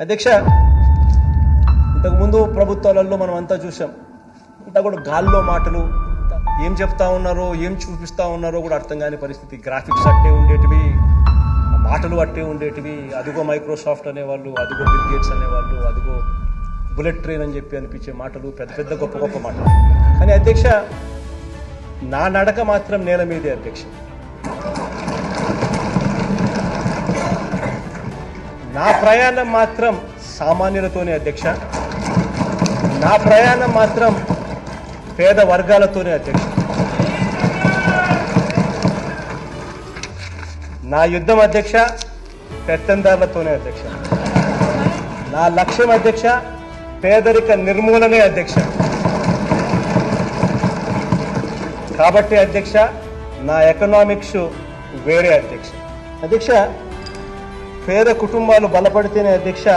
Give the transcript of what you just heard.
అధ్యక్ష, ఇంతకుముందు ప్రభుత్వాలలో మనం అంతా చూసాం, అంతా కూడా గాల్లో మాటలు, ఏం చెప్తా ఉన్నారో ఏం చూపిస్తూ ఉన్నారో కూడా అర్థం కాని పరిస్థితి. గ్రాఫిక్స్ అట్టే ఉండేటివి, మాటలు అట్టే ఉండేటివి. అదిగో మైక్రోసాఫ్ట్ అనేవాళ్ళు, అదిగో బిల్ గేట్స్ అనేవాళ్ళు, అదిగో బుల్లెట్ ట్రైన్ అని చెప్పి అనిపించే మాటలు, పెద్ద పెద్ద గొప్ప గొప్ప మాటలు. కానీ అధ్యక్ష, నా నడక మాత్రం నేల మీదే అధ్యక్ష. నా ప్రయాణం మాత్రం సామాన్యులతోనే అధ్యక్ష. నా ప్రయాణం మాత్రం పేద వర్గాలతోనే అధ్యక్ష. నా యుద్ధం అధ్యక్ష పెత్తందారులతోనే అధ్యక్ష. నా లక్ష్యం అధ్యక్ష పేదరిక నిర్మూలనే అధ్యక్ష. కాబట్టి అధ్యక్ష, నా ఎకనామిక్స్ వేరే అధ్యక్ష. అధ్యక్ష, పేద కుటుంబాలు బలపడితేనే అధ్యక్ష